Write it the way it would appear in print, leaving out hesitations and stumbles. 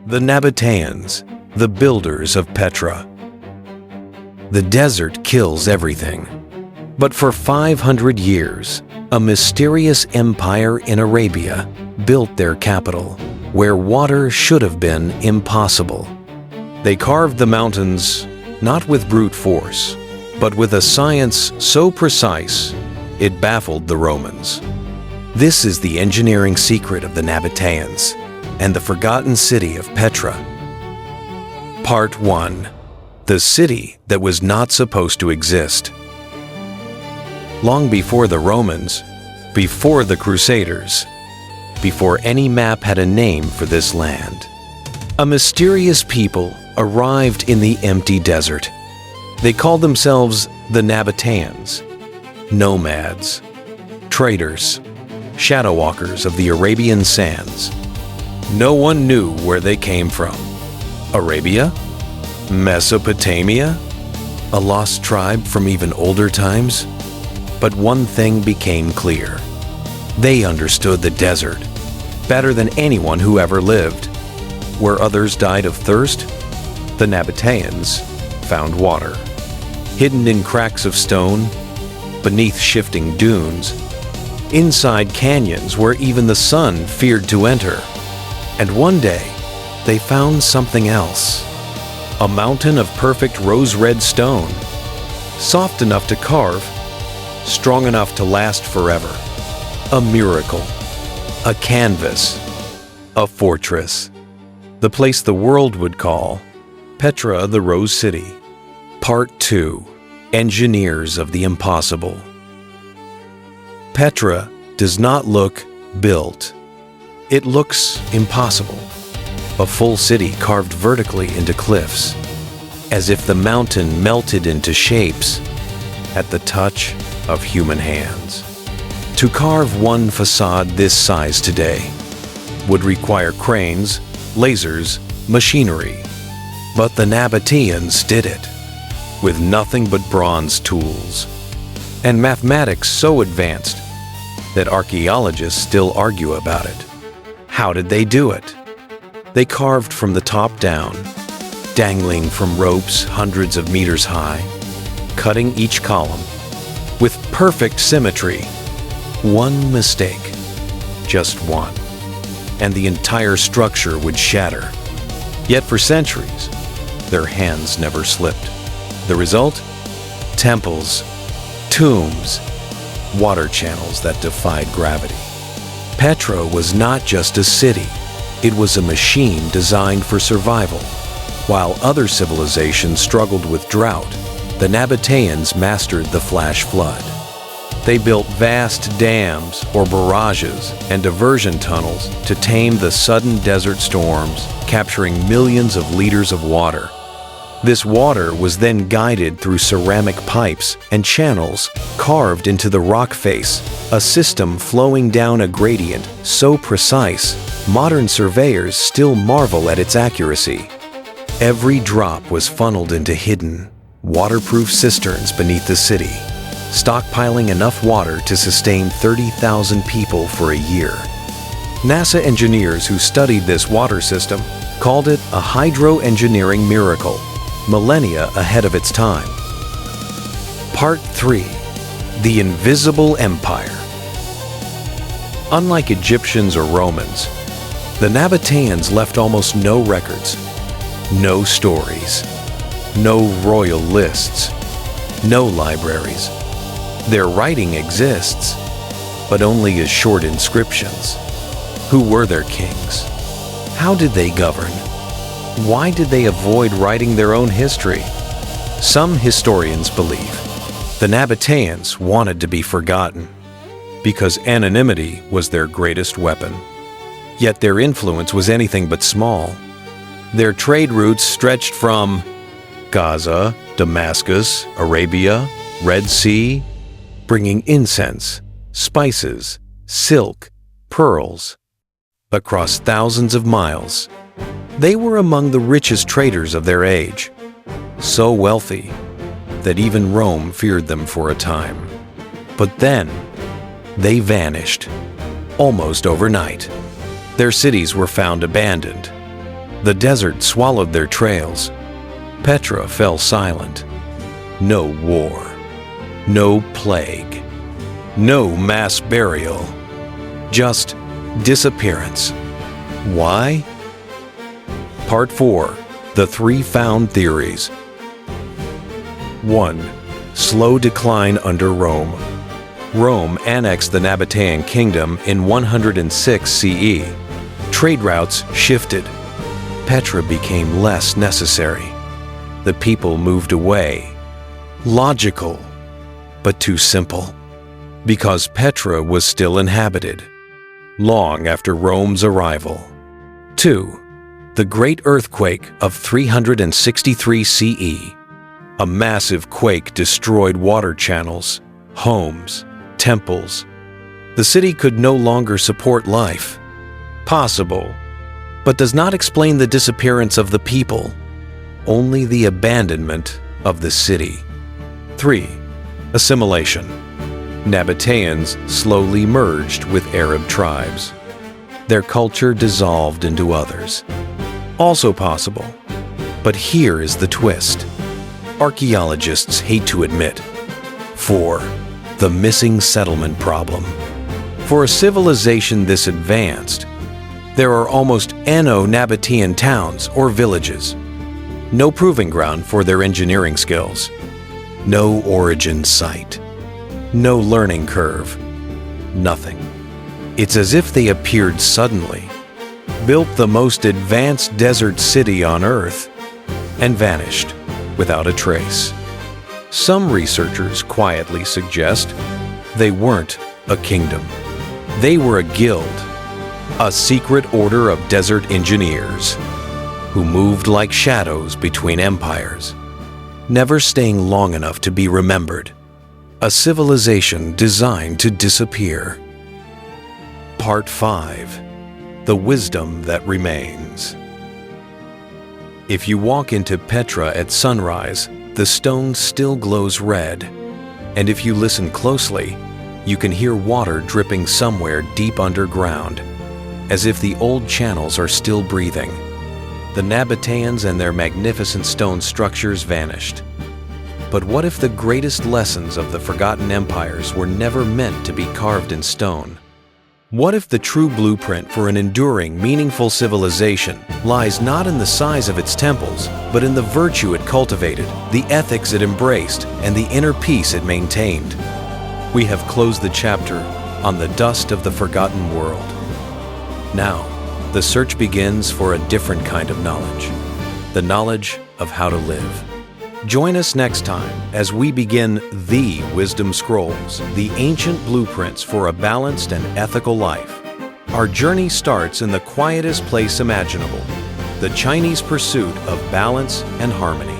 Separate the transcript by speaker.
Speaker 1: The Nabataeans, the builders of Petra. The desert kills everything. But for 500 years, a mysterious empire in Arabia built their capital, where water should have been impossible. They carved the mountains not with brute force, but with a science so precise it baffled the Romans. This is the engineering secret of the Nabataeans and the forgotten city of Petra. Part 1. The city that was not supposed to exist. Long before the Romans, before the Crusaders, before any map had a name for this land, a mysterious people arrived in the empty desert. They called themselves the Nabataeans, nomads, traders, shadow walkers of the Arabian sands. No one knew where they came from. Arabia? Mesopotamia? A lost tribe from even older times? But one thing became clear. They understood the desert better than anyone who ever lived. Where others died of thirst, the Nabataeans found water. Hidden in cracks of stone, beneath shifting dunes, inside canyons where even the sun feared to enter. And one day, they found something else. A mountain of perfect rose-red stone, soft enough to carve, strong enough to last forever. A miracle, a canvas, a fortress. The place the world would call Petra, the Rose City. Part 2. Engineers of the Impossible. Petra does not look built. It looks impossible. A full city carved vertically into cliffs, as if the mountain melted into shapes at the touch of human hands. To carve one facade this size today would require cranes, lasers, machinery. But the Nabataeans did it, with nothing but bronze tools, and mathematics so advanced that archaeologists still argue about it. How did they do it? They carved from the top down, dangling from ropes hundreds of meters high, cutting each column with perfect symmetry. One mistake, just one, and the entire structure would shatter. Yet for centuries, their hands never slipped. The result? Temples, tombs, water channels that defied gravity. Petra was not just a city, it was a machine designed for survival. While other civilizations struggled with drought, the Nabataeans mastered the flash flood. They built vast dams or barrages and diversion tunnels to tame the sudden desert storms, capturing millions of liters of water. This water was then guided through ceramic pipes and channels carved into the rock face, a system flowing down a gradient so precise, modern surveyors still marvel at its accuracy. Every drop was funneled into hidden, waterproof cisterns beneath the city, stockpiling enough water to sustain 30,000 people for a year. NASA engineers who studied this water system called it a hydroengineering miracle, millennia ahead of its time. Part 3. The Invisible Empire. Unlike Egyptians or Romans, the Nabataeans left almost no records, no stories, no royal lists, no libraries. Their writing exists, but only as short inscriptions. Who were their kings? How did they govern? Why did they avoid writing their own history? Some historians believe the Nabataeans wanted to be forgotten because anonymity was their greatest weapon. Yet their influence was anything but small. Their trade routes stretched from Gaza, Damascus, Arabia, Red Sea, bringing incense, spices, silk, pearls, across thousands of miles. They were among the richest traders of their age, so wealthy that even Rome feared them for a time. But then, they vanished, almost overnight. Their cities were found abandoned, The desert swallowed their trails. Petra fell silent. No war. No plague. No mass burial. Just disappearance. Why? Part 4. The 3 Found Theories. 1. Slow decline under Rome. Rome annexed the Nabataean kingdom in 106 CE. Trade routes shifted. Petra became less necessary. The people moved away. Logical, but too simple. Because Petra was still inhabited, long after Rome's arrival. 2. The Great Earthquake of 363 CE. A massive quake destroyed water channels, homes, temples. The city could no longer support life. Possible, but does not explain the disappearance of the people, only the abandonment of the city. 3. Assimilation. Nabataeans slowly merged with Arab tribes. Their culture dissolved into others. Also possible, but here is the twist. Archaeologists hate to admit. 4. The missing settlement problem. For a civilization this advanced, there are almost no Nabataean towns or villages. No proving ground for their engineering skills. No origin site. No learning curve. Nothing. It's as if they appeared suddenly, built the most advanced desert city on Earth, and vanished without a trace. Some researchers quietly suggest they weren't a kingdom. They were a guild, a secret order of desert engineers who moved like shadows between empires, never staying long enough to be remembered. A civilization designed to disappear. Part 5. The Wisdom That Remains. If you walk into Petra at sunrise, the stone still glows red, and if you listen closely, you can hear water dripping somewhere deep underground, as if the old channels are still breathing. The Nabataeans and their magnificent stone structures vanished. But what if the greatest lessons of the forgotten empires were never meant to be carved in stone? What if the true blueprint for an enduring, meaningful civilization lies not in the size of its temples, but in the virtue it cultivated, the ethics it embraced, and the inner peace it maintained? We have closed the chapter on the dust of the forgotten world. Now, the search begins for a different kind of knowledge, the knowledge of how to live. Join us next time as we begin the Wisdom Scrolls, the ancient blueprints for a balanced and ethical life. Our journey starts in the quietest place imaginable, the Chinese pursuit of balance and harmony.